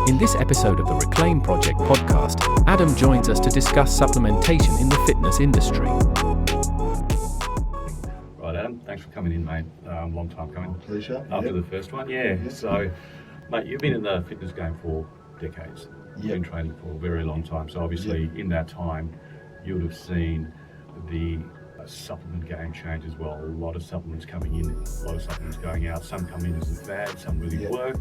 In this episode of the Reclaim Project podcast, Adam joins us to discuss supplementation in the fitness industry. Right, Adam, thanks for coming in, mate. Long time coming. Pleasure. After the first one, yeah. So, mate, you've been in the fitness game for decades. You've been training for a very long time. So obviously, in that time, you would have seen the supplement game change as well. A lot of supplements coming in, a lot of supplements going out. Some come in as a fad, some really work.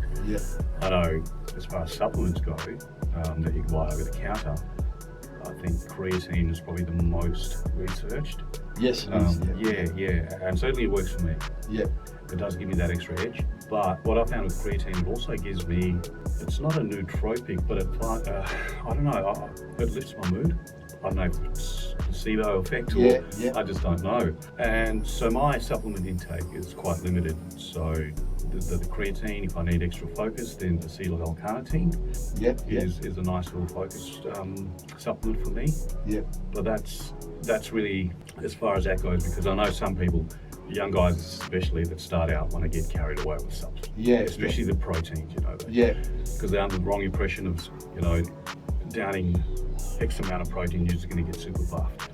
I know as far as supplements go, that you can buy over the counter, I think creatine is probably the most researched. Yes, it is, and certainly it works for me. It It does give me that extra edge. But what I found with creatine, it also gives me, it's not a nootropic, but I don't know, it lifts my mood. I don't know if it's placebo effect or I just don't know. And so my supplement intake is quite limited. So the creatine, if I need extra focus, then acetyl L-carnitine is a nice little focused supplement for me. But that's really as far as that goes, because I know some people, young guys especially, that start out want to get carried away with subs. Especially the proteins, because they're under the wrong impression of, downing X amount of protein, you're just going to get super buffed.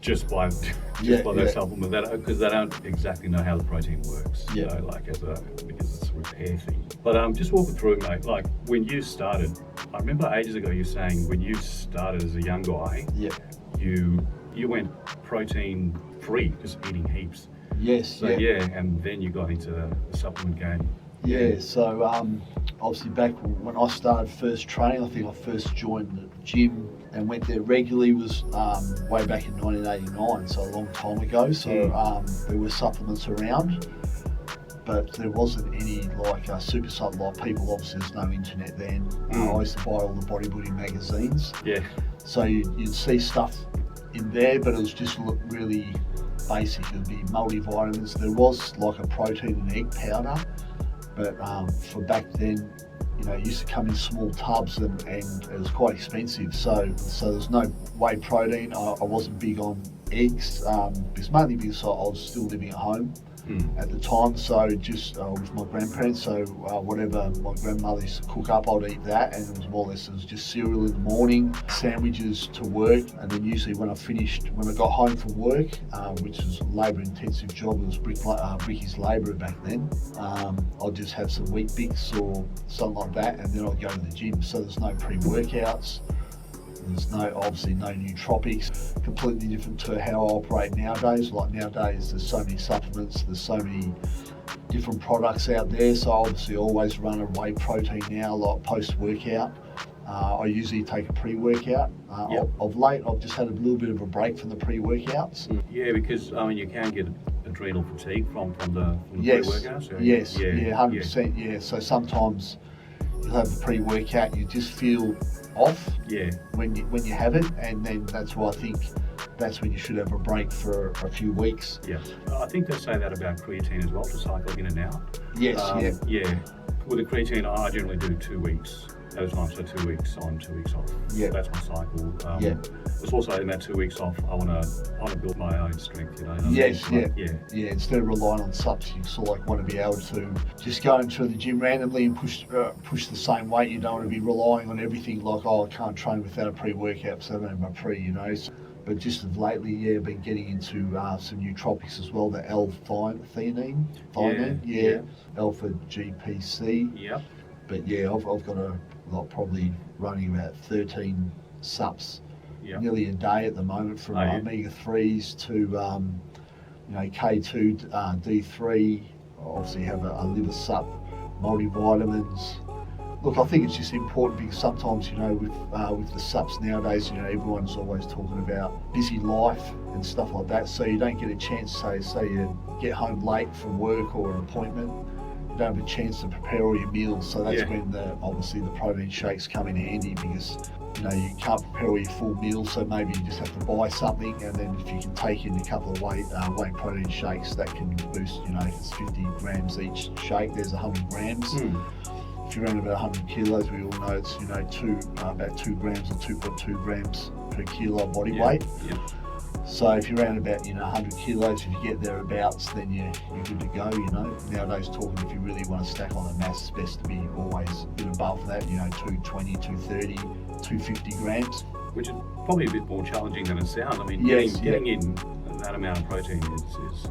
Just by that supplement, because they don't exactly know how the protein works. Because it's a repair thing. But just walk it through, mate. Like when you started, I remember ages ago you saying when you started as a young guy, you went protein free, just eating heaps. And then you got into the supplement game. So obviously back when I started first training, I think I first joined the gym and went there regularly was way back in 1989, so a long time ago. So there were supplements around, but there wasn't any like super supplement. Like people, obviously there's no internet then. I used to buy all the bodybuilding magazines. So you'd see stuff in there, but it was just really basic. It would be multivitamins. There was like a protein and egg powder, but for back then, it used to come in small tubs and it was quite expensive. So there's no whey protein. I wasn't big on eggs, mainly because I was still living at home at the time. So just with my grandparents, so whatever my grandmother used to cook up, I'd eat that, and it was more or less, it was just cereal in the morning, sandwiches to work, and then usually when I got home from work, which was a labour intensive job, it was brickies labour back then, I'd just have some wheat bix or something like that, and then I'd go to the gym. So there's no pre-workouts. There's obviously no nootropics, completely different to how I operate nowadays. Like nowadays, there's so many supplements, there's so many different products out there. So I obviously always run a whey protein now, like post-workout. I usually take a pre-workout. Of late, I've just had a little bit of a break from the pre-workouts. Because you can get adrenal fatigue from the pre-workout. So 100%. So sometimes you'll have the pre-workout and you just feel off when you have it, and then that's why I think that's when you should have a break for a few weeks. I think they say that about creatine as well, to cycle in and out. With the creatine, I generally do 2 weeks at a time, so 2 weeks on, 2 weeks off. That's my cycle. It's also in that 2 weeks off, I want to build my own strength. Instead of relying on subs, you sort of like want to be able to just go into the gym randomly and push the same weight. You don't want to be relying on everything like, I can't train without a pre-workout, so I don't have my pre, But just of lately, I've been getting into some nootropics as well, the L-theanine, alpha GPC. But I've got probably running about 13 sups nearly a day at the moment, from omega-3s to K2, D3. Obviously have a liver sup, multivitamins. Look, I think it's just important because sometimes, with the sups nowadays, everyone's always talking about busy life and stuff like that. So you don't get a chance, say you get home late from work or an appointment, you don't have a chance to prepare all your meals. So that's when obviously the protein shakes come in handy, because you can't prepare all your full meals, so maybe you just have to buy something, and then if you can take in a couple of whey protein shakes, that can boost, if it's 50 grams each shake, there's 100 grams. If you're around about 100 kilos, we all know it's, about 2 grams or 2.2 grams per kilo body weight. So if you're around about 100 kilos, if you get thereabouts, then you're good to go. Nowadays talking, if you really want to stack on the mass, it's best to be always a bit above that. 220, 230, 250 grams. Which is probably a bit more challenging than it sounds. I mean, Yes, getting in that amount of protein is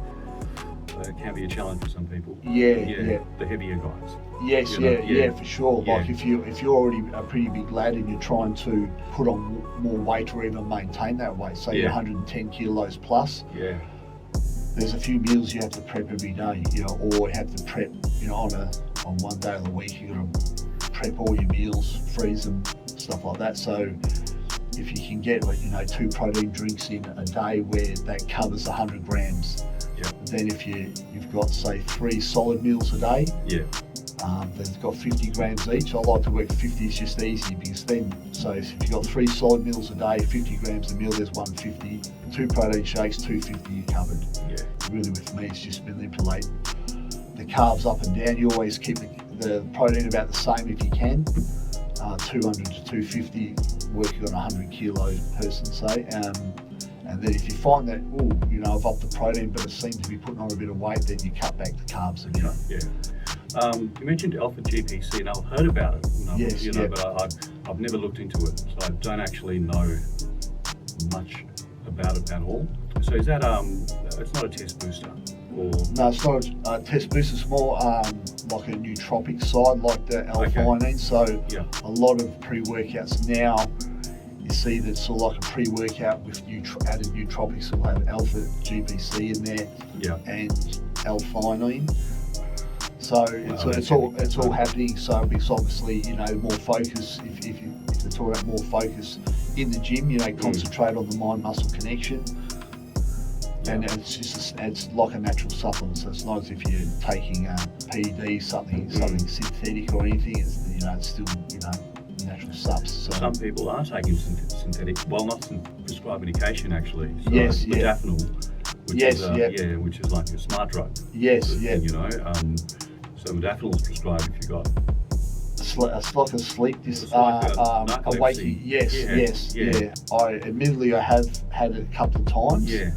can be a challenge for some people. Yeah. The heavier guys. Yes, for sure. Yeah. Like if you're already a pretty big lad and you're trying to put on more weight or even maintain that weight, say you're 110 kilos plus. Yeah. There's a few meals you have to prep every day, or you have to prep, on one day of the week. You got to prep all your meals, freeze them, stuff like that. So if you can get 2 protein drinks in a day where that covers 100 grams, then if you've got say 3 solid meals a day, then it's got 50 grams each. I like to work 50 is just easy because then, so if you've got 3 solid meals a day, 50 grams a meal, there's 150. 2 protein shakes, 250, you're covered. Yeah. Really with me, it's just manipulate the carbs up and down. You always keep the protein about the same if you can. 200 to 250, working on 100 kilos person, say. And then if you find that, I've upped the protein, but it seems to be putting on a bit of weight, then you cut back the carbs a bit. Yeah. You mentioned alpha GPC, and I've heard about it. But I've never looked into it, so I don't actually know much about it at all. So is that it's not a test booster? Or? No, it's not a test booster. It's more like a nootropic side, like the L-theanine. Okay. So a lot of pre-workouts now, you see that sort of like a pre-workout with added nootropics will have alpha GPC in there and L-theanine. So it's all happening. So it's obviously more focus. If they're talking about more focus in the gym, concentrate on the mind-muscle connection. And it's like a natural supplement. So it's not as if you're taking PED, something synthetic or anything. It's still natural subs. So. Some people are taking synthetic, not prescribed medication actually. So yes, modafinil, which is like a smart drug. Yes, So modafinil is prescribed if you got. It's like a sleep narcolepsy. Yes. I have had it a couple of times. Yeah.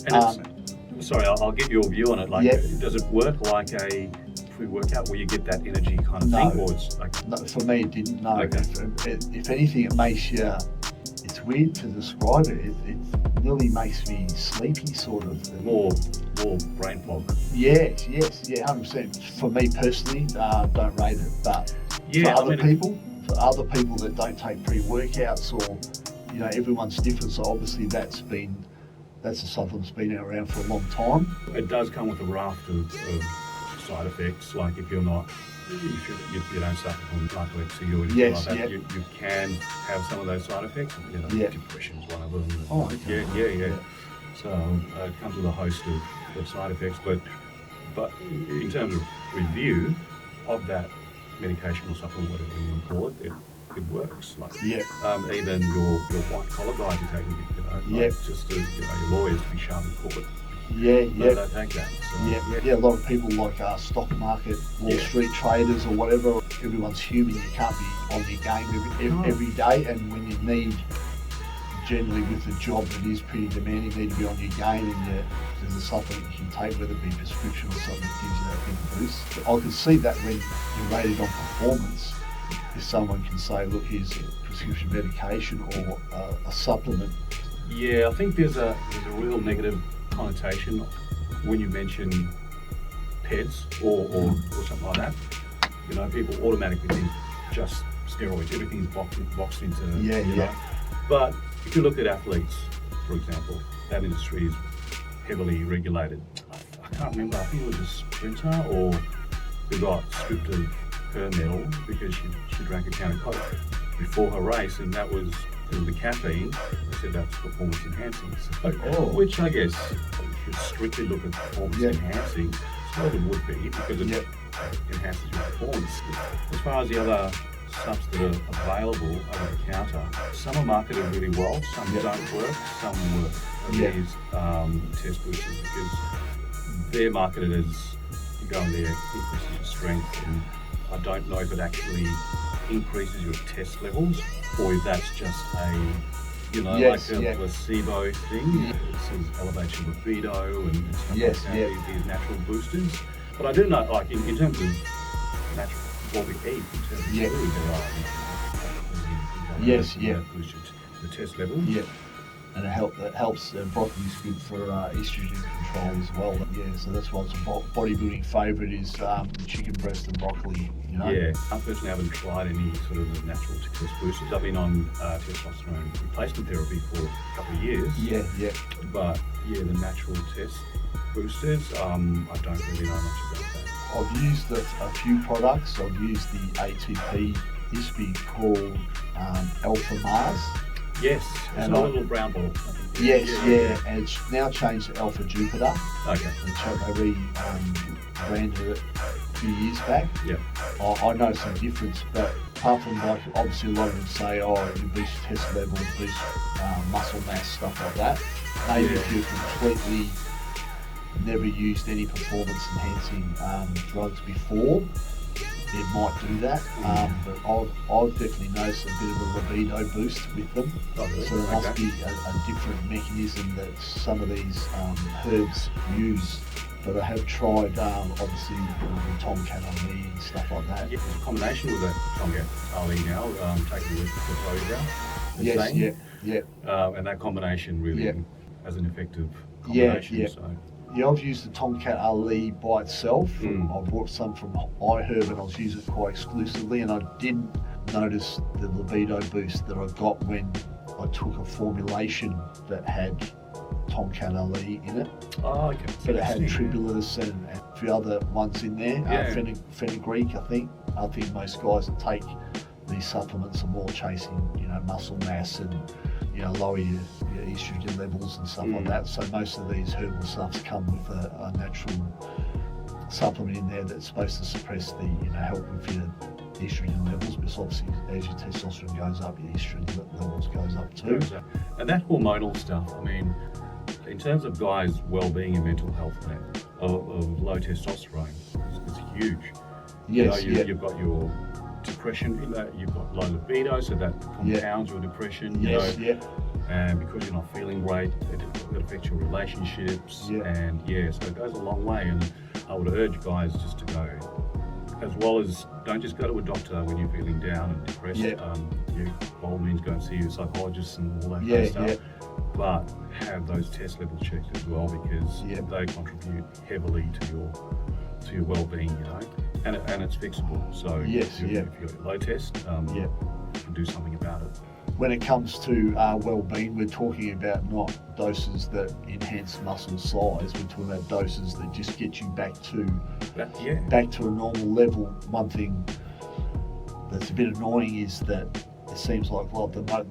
And sorry, I'll get your view on it. Does it work like a pre-workout where you get that energy kind of thing? Or it's like... No, for me it didn't, no. Okay. If anything, it makes you, it's weird to describe it. It nearly makes me sleepy, sort of. More brain fog. Yes, 100%. For me personally, don't rate it, but for other people that don't take pre-workouts or, everyone's different, so obviously that's a supplement that's been around for a long time. It does come with a raft of side effects, like if you don't suffer from narcolepsy or anything like that, you can have some of those side effects. Depression is one of them. Oh, okay. Yeah. So it comes with a host of side effects, but in terms of review of that medication or supplement, whatever you want to call it, it works. Even your white collar guys are taking it, just to your lawyers to be sharp and court. They don't take that. So, a lot of people like stock market, Wall Street traders or whatever. Everyone's human. You can't be on your game every day, and when you need, generally with a job that is pretty demanding, you need to be on your game, and there's a supplement you can take, whether it be prescription or something that gives you that big boost. I can see that when you're rated on performance, if someone can say, look, here's a prescription medication or a supplement. Yeah, I think there's a real negative connotation when you mention PEDs or something like that. People automatically think just steroids. Everything's boxed into. But if you look at athletes, for example, that industry is heavily regulated. I can't remember. I think it was a sprinter who got stripped of her medal because she drank a can of Coke before her race, and that was because of the caffeine. They said that's performance enhancing. So, which I guess if you strictly look at performance enhancing, so it would be because it enhances your performance. As far as the other subs that are available over the counter, some are marketed really well, some don't work, some work. These test boosters, because they're marketed as you go in there, increases your strength, and I don't know if it actually increases your test levels or if that's just a Yes, like a yeah. placebo thing. It says elevates your libido and stuff Yes, like that, yeah. these natural boosters. But I do know, like in terms of natural, what we eat, in terms of Yeah. food, there are Yes, yeah. that boost your test levels. Yeah, and it helps. Broccoli's good for estrogen control as well. Yeah, so that's why it's a bodybuilding favourite is chicken breast and broccoli. You know. Yeah, I personally haven't tried any sort of natural test boosters. I've been on testosterone replacement therapy for a couple of years. Yeah, yeah. But yeah, the natural test boosters, I don't really know much about that. I've used a few products. I've used the ATP. Used to be called Alpha Mars. Yes, it's And a I- little brown ball. Yes, yeah, and it's now changed to Alpha Jupiter. Okay. They rebranded it a few years back. Yeah. I know some difference, but apart from like obviously a lot of them say, oh, you boost test levels, boost muscle mass, stuff like that. Maybe if you've completely never used any performance enhancing drugs before, it might do that. But I've definitely noticed a bit of a libido boost with them. Oh, really? So there must Okay. be a different mechanism that some of these herbs use. But I have tried, obviously, the Tomcat Ali and stuff like that. Yeah, it's a combination with that Tomcat Ali now, taking with the Program. Yes, yeah. And that combination really Yeah. has an effective Yeah, combination. yeah. So. Yeah, I've used the Tomcat Ali by itself. Mm. I bought some from iHerb and I was using it quite exclusively, and I didn't notice the libido boost that I got when I took a formulation that had Tomcat Ali in it. Oh, okay. But it had Interesting. tribulus and a few other ones in there. Yeah. Fenugreek, I think. I think most guys that take these supplements are more chasing, muscle mass and, lower your estrogen levels and stuff like that. So most of these herbal stuffs come with a natural supplement in there that's supposed to suppress the, help with your estrogen levels. Because obviously as your testosterone goes up, your estrogen levels goes up too. And that hormonal stuff, I mean, in terms of guys' well-being and mental health, of low testosterone, it's huge. Yes, yeah. You've got your depression, you've got low libido, so that compounds your depression. Yes, yeah. And because you're not feeling great, it affects your relationships. Yeah. And so it goes a long way. And I would urge guys just to go, as well as don't just go to a doctor when you're feeling down and depressed. Yeah. You by all means go and see your psychologist and all that kind Yeah, of stuff. yeah. But have those test levels checked as well, because they contribute heavily to your well-being, and it's fixable. So Yes, if you've got low test, you can do something about it. When it comes to well-being, we're talking about not doses that enhance muscle size. We're talking about doses that just get you back to a normal level. One thing that's a bit annoying is that it seems like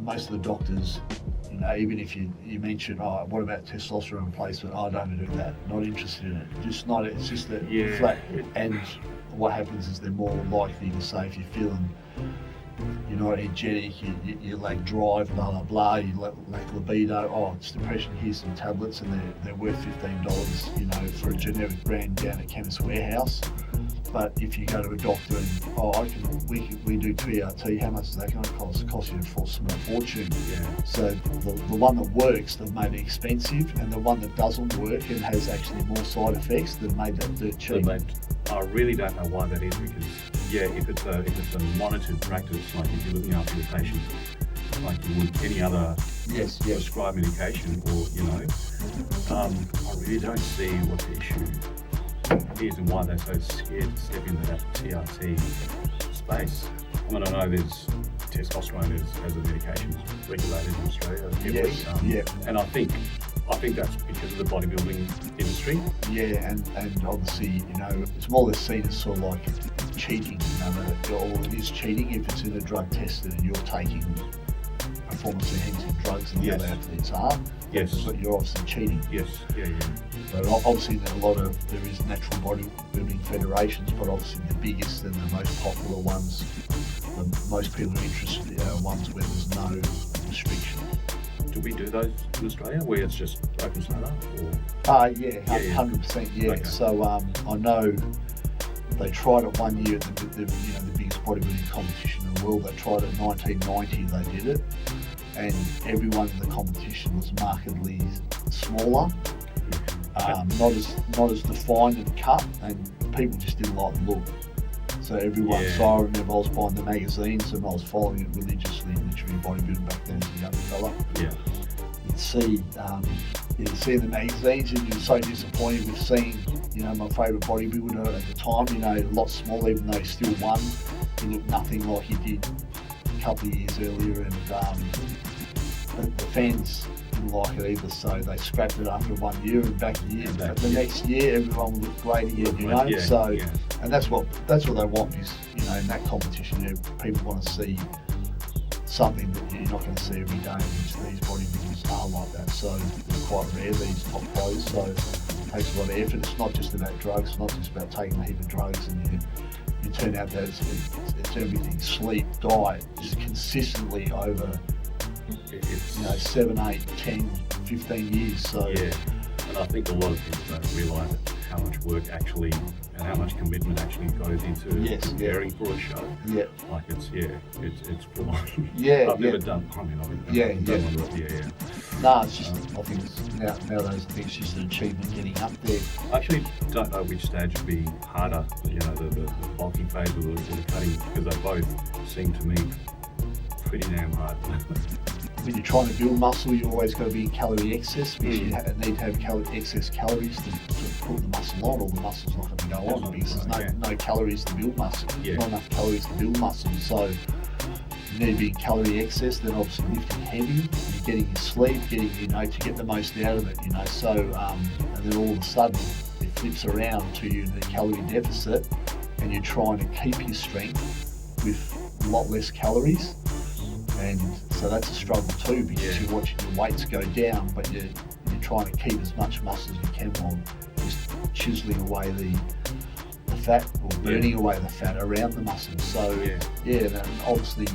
most of the doctors, even if you mention, what about testosterone replacement? I don't do that. Not interested in it. It's just that flat. And what happens is they're more likely to say if you're feeling you're not energetic, you lack drive, blah blah blah, you lack libido, it's depression, here's some tablets, and they're worth $15, for a generic brand down at Chemist Warehouse. But if you go to a doctor and we do TRT, how much is that going to cost? It costs you a small fortune. Yeah. So the one that works, they've made it expensive, and the one that doesn't work and has actually more side effects, they've made that dirt cheap. I really don't know why that is, because if it's a monitored practice, like if you're looking after your patient like you would any other prescribed medication, or I really don't see what the issue is and why they're so scared to step into that TRT space. I mean, I know there's testosterone as a medication regulated in Australia heavily, and I think that's because of the bodybuilding industry. Yeah, and obviously, it's more or less seen as sort of like cheating, or it is cheating if it's in a drug test and you're taking performance enhancing drugs and the other athletes are. Yes. But you're obviously cheating. Yes, yeah. But obviously there is natural bodybuilding federations, but obviously the biggest and the most popular ones, the most people are interested in, are ones where there's no restriction. Do we do those in Australia where it's just open startup? Or? 100%. Yeah. Okay. So I know they tried it one year at the biggest bodybuilding competition in the world. They tried it in 1990. They did it, and everyone in the competition was markedly smaller, not as defined and cut, and people just didn't like the look. So everyone, so I remember I was buying the magazines and I was following it religiously, literally bodybuilding back then as a young fella. Yeah. You'd see the magazines and you're so disappointed with seeing, my favourite bodybuilder at the time, a lot smaller, even though he still won. He looked nothing like he did a couple of years earlier, and the fans didn't like it either, so they scrapped it after 1 year and back a year. But the next year, everyone looked great again, and that's what they want is, in that competition, people want to see something that you're not going to see every day, which these bodybuilders are like that. So it's quite rare, these top pros. So it takes a lot of effort. It's not just about drugs. It's not just about taking a heap of drugs and you turn out that it's everything: sleep, diet, just consistently over 7, 8, 10, 15 years. So yeah, and I think a lot of people don't realise how much work actually and how much commitment actually goes into preparing for a show. Yeah, like it's full on. Yeah, I've never done. I mean, I've done one, but No, it's just, I think nowadays I think it's just an achievement getting up there. I actually don't know which stage would be harder, the bulking phase or the cutting, because they both seem to me pretty damn hard. When you're trying to build muscle, you always got to be in calorie excess, because you need to have excess calories to put the muscle on, or the muscle's not going to go on, because there's no calories to build muscle. Yeah. Not enough calories to build muscle, so you need to be in calorie excess, then obviously lifting heavy, you're getting your sleep, getting, to get the most out of it, so, and then all of a sudden it flips around to you in a calorie deficit, and you're trying to keep your strength with a lot less calories. And so that's a struggle too, because you're watching your weights go down, but you're trying to keep as much muscle as you can while just chiseling away the fat, or burning away the fat around the muscle. So and obviously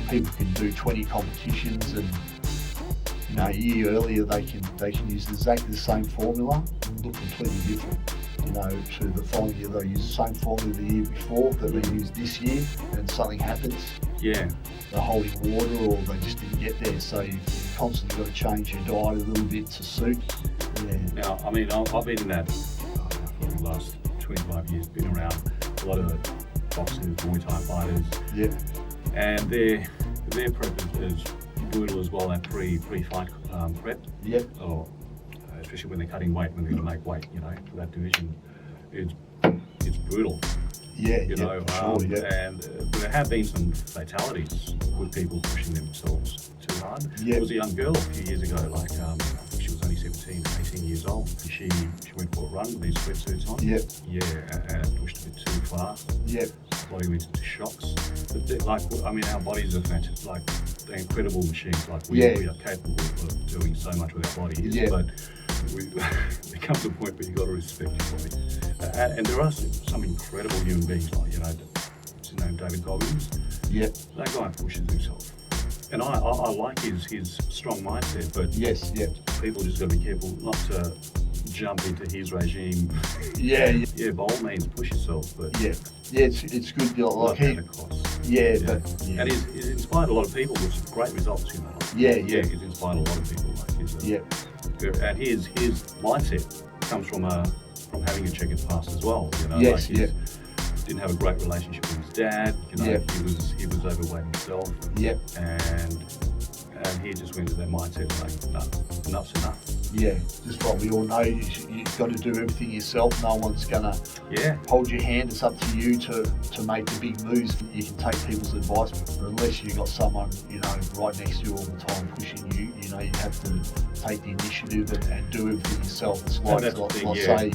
people can do 20 competitions, and a year earlier they can use exactly the same formula, look completely different. To the following year, they'll use the same formula the year before that they used this year, and something happens. Yeah. They're holding water, or they just didn't get there. So you've constantly got to change your diet a little bit to suit. Yeah. Now, I mean, I've been in that for the last 25 years, been around a lot of boxers, Muay Thai fighters. Yeah. And their prep is brutal as well, that pre-fight prep. Yeah. Or especially when they're cutting weight, when they're going to make weight, for that division, it's brutal. Yeah, And there have been some fatalities with people pushing themselves too hard. Yeah. There was a young girl a few years ago, I think she was only 17, 18 years old. She went for a run with these sweatsuits on. Yeah. Yeah, and pushed a bit too far. Yeah. Body went into shocks. But our bodies are fantastic. They're incredible machines. We are capable of doing so much with our bodies. Yeah. But there comes a point where you've got to respect your body. And there are some incredible human beings, what's his name, David Goggins. Yeah. That guy pushes himself. And I like his strong mindset, but people just got to be careful not to jump into his regime. Yeah, by all means, push yourself. But it's good. Not at a cost. And he's inspired a lot of people with some great results. He's inspired a lot of people. And his mindset comes from having a checkered past as well. Didn't have a great relationship with his dad. He was overweight himself. And he just went to that mindset enough's enough. Yeah, just like we all know, you've got to do everything yourself. No one's gonna hold your hand. It's up to you to make the big moves. You can take people's advice, but unless you've got someone right next to you all the time pushing you, you have to take the initiative and do everything yourself. It's say,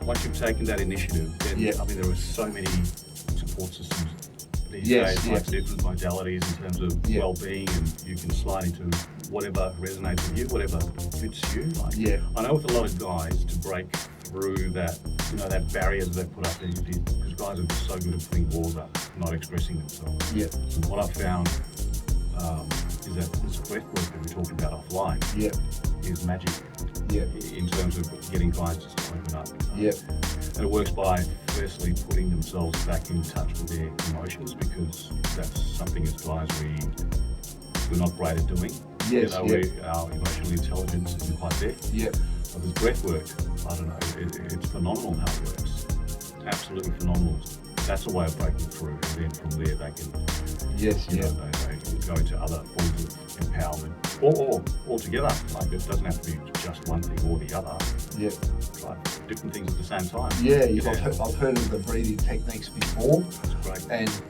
once you've taken that initiative, then there are so many support systems these days, different modalities in terms of well-being, and you can slide into whatever resonates with you, whatever fits you. I know with a lot of guys, to break through that, that barrier that they put up there, because guys are so good at putting walls up, not expressing themselves. And what I've found is that this breath work that we talked about offline is magic. In terms of getting guys just to open up. And it works by firstly putting themselves back in touch with their emotions, because that's something as guys we're not great at doing. Yes, Our emotional intelligence isn't quite there. Yep. But with breath work, I don't know, it's phenomenal how it works. Absolutely phenomenal. That's a way of breaking through, and then from there they can, Yes, you know, they can go into other forms of empowerment, or altogether. Like it doesn't have to be just one thing or the other. Yep. Try different things at the same time. Yeah. I've heard of the breathing techniques before, It's great. and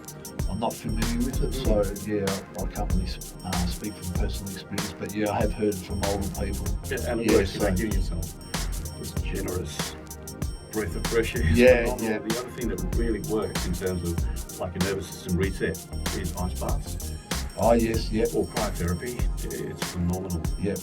I'm not familiar with it, so I can't really speak from personal experience, but yeah, I have heard from older people. Yeah, and it Yeah, works so- about giving yourself this generous breath of fresh air. Yeah, Phenomenal. yeah. The other thing that really works in terms of like a nervous system reset is ice baths Oh yes, yep, or cryotherapy. It's phenomenal. yep,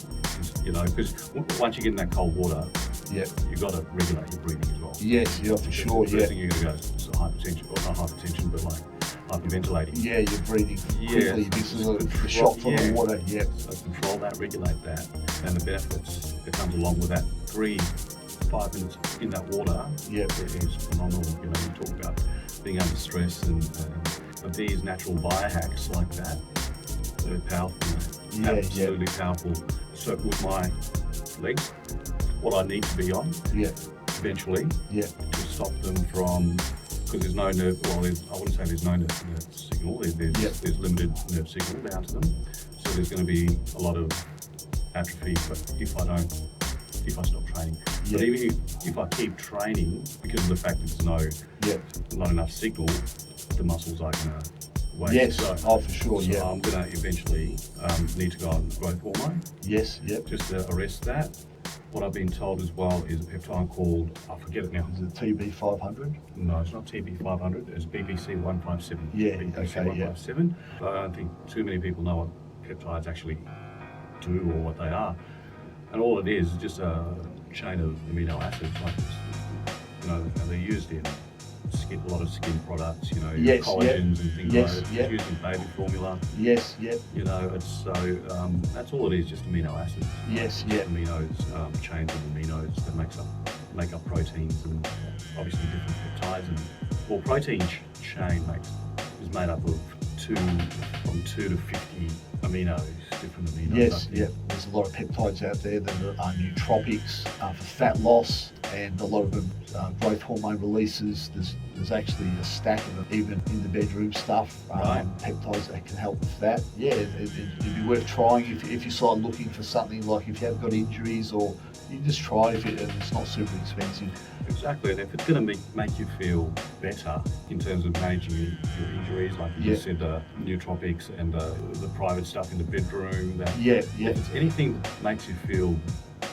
You know, because once you get in that cold water, yep. you've got to regulate your breathing as well. Yes, yeah, for sure, The yeah. first thing you're going to go is hypertension, or not hypertension, but like hyperventilating. Yeah, you're breathing Yeah, quickly. This is the control- shot from yeah. the water, yep. So control that, regulate that, and the benefits that comes along with that 3-5 minutes in that water, Yep. it is phenomenal. You know, you talk about being under stress and these natural biohacks like that, they're powerful. Yeah, Absolutely powerful. So with my legs, what I need to be on Yeah, eventually yeah, to stop them from, because there's no nerve, I wouldn't say there's no nerve signal, there's limited nerve signal down to them. So there's going to be a lot of atrophy, but if I stop training. Yeah. But even if I keep training, because of the fact that there's yeah. not enough signal, the muscles are going to waste. Yes, So for sure, so yeah. I'm going to eventually need to go on growth hormone Yes, yep. just to arrest that. What I've been told as well is a peptide called, I forget it now. Is it TB500? No, it's not TB500, it's BBC 157. Yeah, BBC okay, 157. I don't think too many people know what peptides actually do or what they are. And all it is just a chain of amino acids, like, you know, and they're used in a lot of skin products, you know, Yes, collagens and things Yes, like that. yep. It's used in baby formula, Yes, yep. you know, it's so, that's all it is, just amino acids. Yes, yep. Aminos, chains of aminos that make up proteins and obviously different peptides. And well, protein chain is made up of from 2 to 50 aminos, different aminos. Yes, yep. There's a lot of peptides out there that are nootropics for fat loss, and a lot of them growth hormone releases. There's actually a stack of them, even in the bedroom stuff, Right. peptides that can help with that. Yeah, it'd be worth trying if you start looking for something, like if you have got injuries, or you just try it and it's not super expensive. Exactly, and if it's going to make you feel better in terms of managing your injuries, like you Yeah. said, nootropics and the private stuff in the bedroom, that Yeah, if it's anything that makes you feel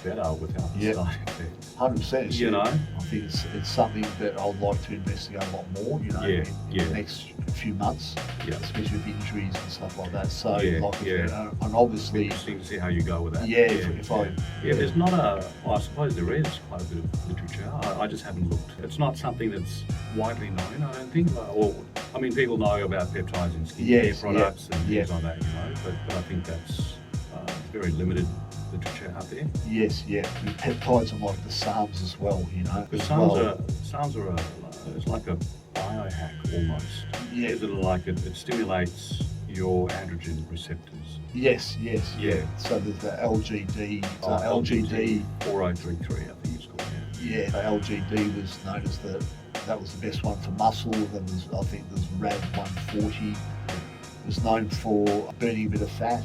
better without the Yeah. side effects. 100%. You know? I think it's something that I'd like to investigate a lot more, you know, Yeah, in yeah. the next few months, Yeah. especially with injuries and stuff like that. So, Yeah, like, yeah. and obviously, Interesting to see how you go with that. Yeah, if I- yeah, there's not a. Well, I suppose there is quite a bit of literature. I just haven't looked. It's not something that's widely known, I don't think. Or I mean, people know about peptides in skincare Yes, products yeah, and yeah. things like that, you know. But I think that's very limited literature out there. yes, yeah, with peptides and like the SARMs as well, you know. The as SARMs well. are it's like a biohack almost. Yeah. Is it like it stimulates your androgen receptors? Yes, yeah. Yeah. So there's the LGD, LGD 4033, I think it's called. yeah, the LGD was known as that was the best one for muscle. Then I think there's RAD 140. Was known for burning a bit of fat,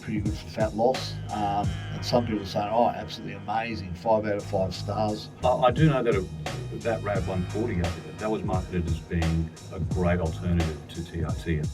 pretty good for fat loss. And some people are saying, oh, absolutely amazing, 5 out of 5 stars. I do know that that RAD 140, that was marketed as being a great alternative to TRT.